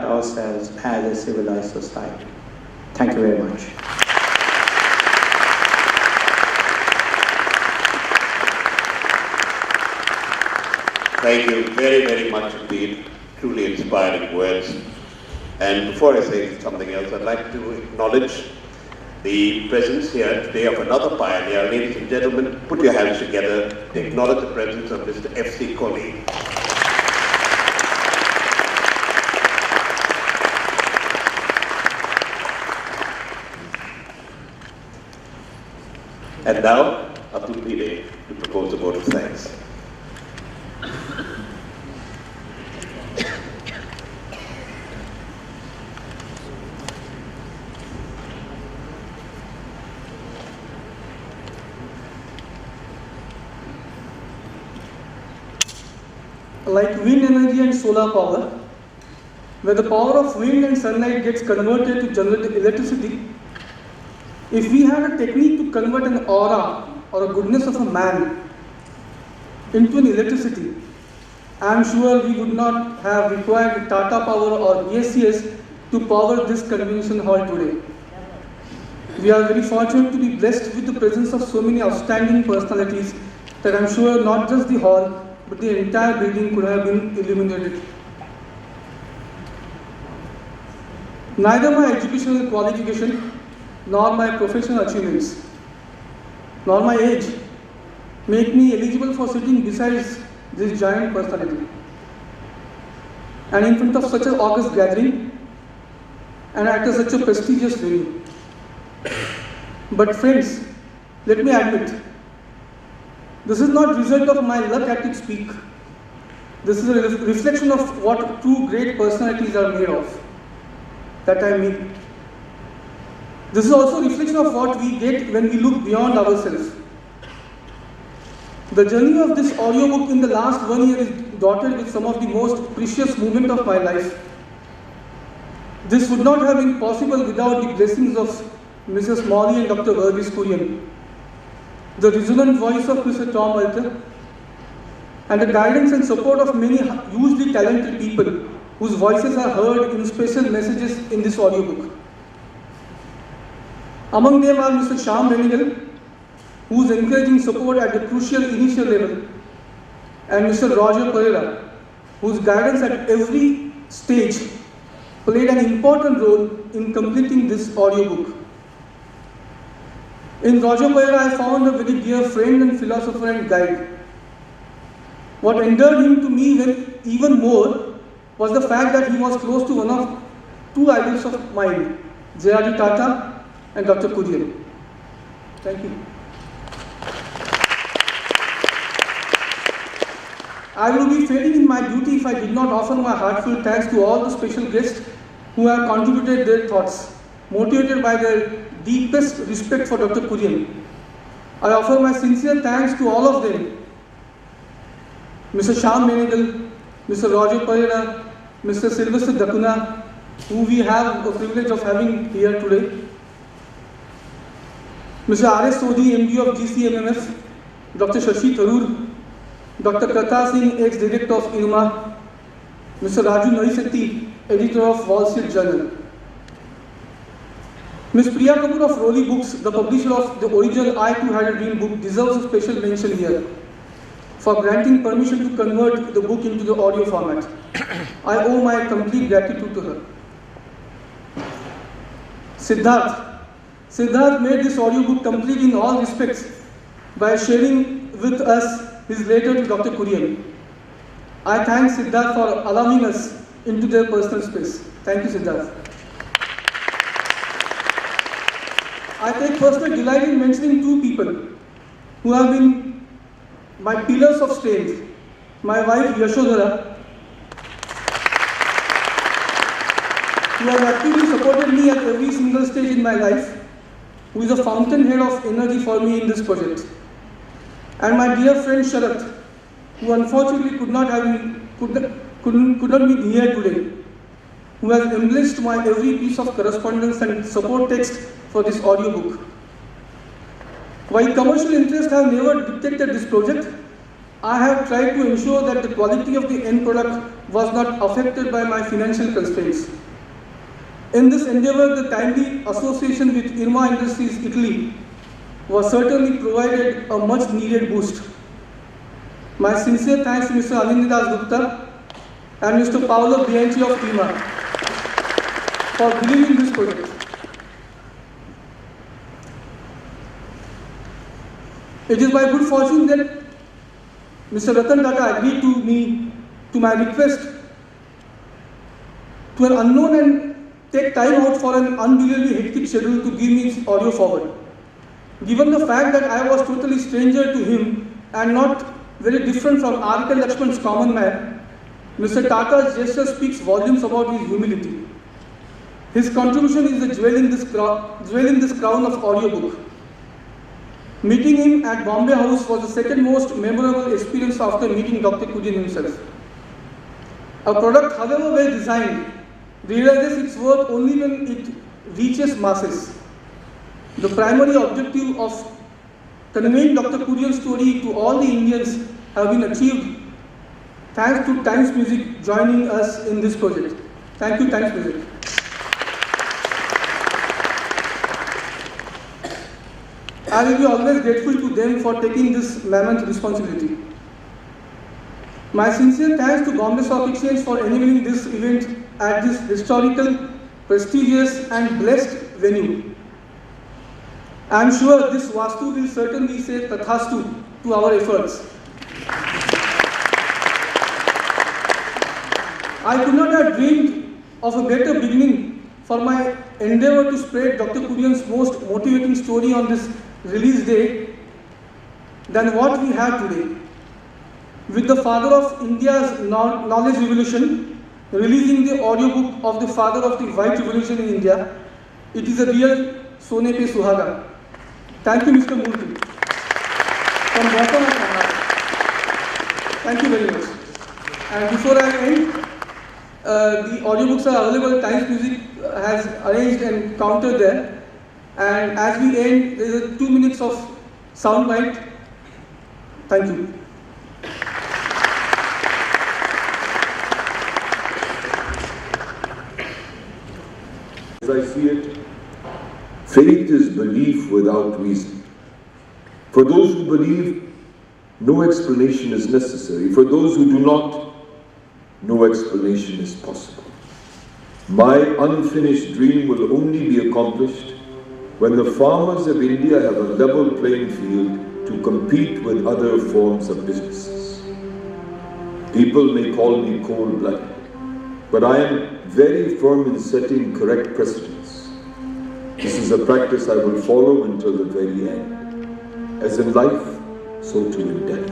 ourselves as a civilized society. Thank you very much. Thank you very, very much indeed. Truly inspiring words. And before I say something else, I'd like to acknowledge the presence here today of another pioneer. Ladies and gentlemen, put your hands together to acknowledge the presence of Mr. F.C. Kohli. And now, Atul Bhide to propose a vote of thanks. Like wind energy and solar power, where the power of wind and sunlight gets converted to generate electricity, if we had a technique to convert an aura or a goodness of a man into an electricity, I am sure we would not have required Tata Power or ESCS to power this convention hall today. We are very fortunate to be blessed with the presence of so many outstanding personalities that I am sure not just the hall, but the entire building could have been illuminated. Neither my educational qualification, nor my professional achievements, nor my age make me eligible for sitting beside this giant personality and in front of such an august gathering and at such a prestigious venue. But friends, let me admit, this is not result of my luck at its peak. This is a reflection of what two great personalities are made of, that I meet. This is also a reflection of what we get when we look beyond ourselves. The journey of this audiobook in the last 1 year is dotted with some of the most precious moments of my life. This would not have been possible without the blessings of Mrs. Molly and Dr. Verghese Kurien, the resonant voice of Mr. Tom Alter, and the guidance and support of many hugely talented people whose voices are heard in special messages in this audiobook. Among them are Mr. Shyam Renigal, whose encouraging support at the crucial initial level, and Mr. Roger Pereira, whose guidance at every stage played an important role in completing this audiobook. In Roger Pereira, I found a very dear friend and philosopher and guide. What endeared him to me even more was the fact that he was close to one of two idols of mine, J.R.D. Tata and Dr. Kurien. Thank you. I will be failing in my duty if I did not offer my heartfelt thanks to all the special guests who have contributed their thoughts, motivated by their deepest respect for Dr. Kurien. I offer my sincere thanks to all of them, Mr. Shyam Renigal, Mr. Roger Pereira, Mr. Sylvester Dakuna, who we have the privilege of having here today, Mr. R.S. Sodhi, MD of GCMMF, Dr. Shashi Tharoor, Dr. Katha Singh, ex-director of IRMA, Mr. Raju Narisetti, editor of Wall Street Journal. Ms. Priya Kapoor of Roli Books, the publisher of the original I Too Had a Dream book, deserves a special mention here for granting permission to convert the book into the audio format. I owe my complete gratitude to her. Siddharth made this audiobook complete in all respects by sharing with us his letter to Dr. Kurien. I thank Siddharth for allowing us into their personal space. Thank you, Siddharth. I take personal delight in mentioning two people who have been my pillars of strength. My wife Yashodhara, who has actively supported me at every single stage in my life, who is a fountainhead of energy for me in this project. And my dear friend Sharat, who unfortunately could not be here today, who has embellished my every piece of correspondence and support text for this audiobook. While commercial interests have never dictated this project, I have tried to ensure that the quality of the end product was not affected by my financial constraints. In this endeavor, the timely association with Irma Industries Italy was certainly provided a much needed boost. My sincere thanks to Mr. Anindras Gupta and Mr. Paolo Bianchi of Irma for believing in this project. It is by good fortune that Mr. Ratan Tata agreed to my request to an unknown and take time out for an unbelievably hectic schedule to give me his audio forward. Given the fact that I was totally stranger to him and not very different from R.K. Lakshman's common man, Mr. Tata's gesture speaks volumes about his humility. His contribution is the jewel in this crown of audiobook. Meeting him at Bombay House was the second most memorable experience after meeting Dr. Kurien himself. A product, however well designed, realizes its worth only when it reaches masses. The primary objective of conveying Dr. Kurien's story to all the Indians have been achieved thanks to Times Music joining us in this project. Thank you, Times Music. I will be always grateful to them for taking this mammoth responsibility. My sincere thanks to Bombay Stock Exchange for enabling this event at this historical, prestigious and blessed venue. I am sure this Vastu will certainly say Tathastu to our efforts. I could not have dreamed of a better beginning for my endeavor to spread Dr. Kurien's most motivating story on this release day than what we have today. With the father of India's knowledge revolution releasing the audiobook of the father of the white revolution in India, it is a real Sone Pe Suhaga. Thank you, Mr. Murthy. From bottom of my heart. Thank you very much. And before I end, the audiobooks are available. Times Music has arranged and counted there. And as we end, there is 2 minutes of sound bite. Thank you. As I see it, faith is belief without reason. For those who believe, no explanation is necessary. For those who do not, no explanation is possible. My unfinished dream will only be accomplished when the farmers of India have a level playing field to compete with other forms of businesses. People may call me cold-blooded, but I am very firm in setting correct precedents. This is a practice I will follow until the very end. As in life, so too in death.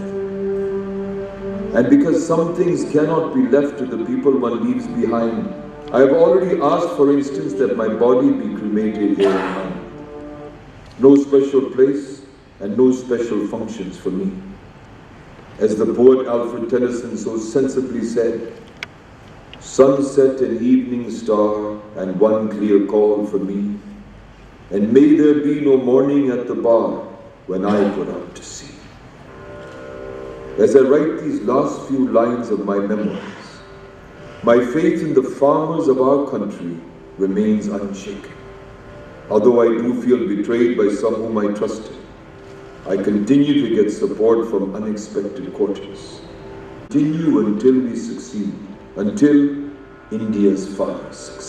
And because some things cannot be left to the people one leaves behind, I have already asked, for instance, that my body be cremated here in London. No special place and no special functions for me. As the poet Alfred Tennyson so sensibly said, sunset and evening star and one clear call for me, and may there be no morning at the bar when I put out to sea. As I write these last few lines of my memoirs, my faith in the farmers of our country remains unshaken. Although I do feel betrayed by some whom I trusted, I continue to get support from unexpected quarters. Continue until we succeed, until India's farmers succeed.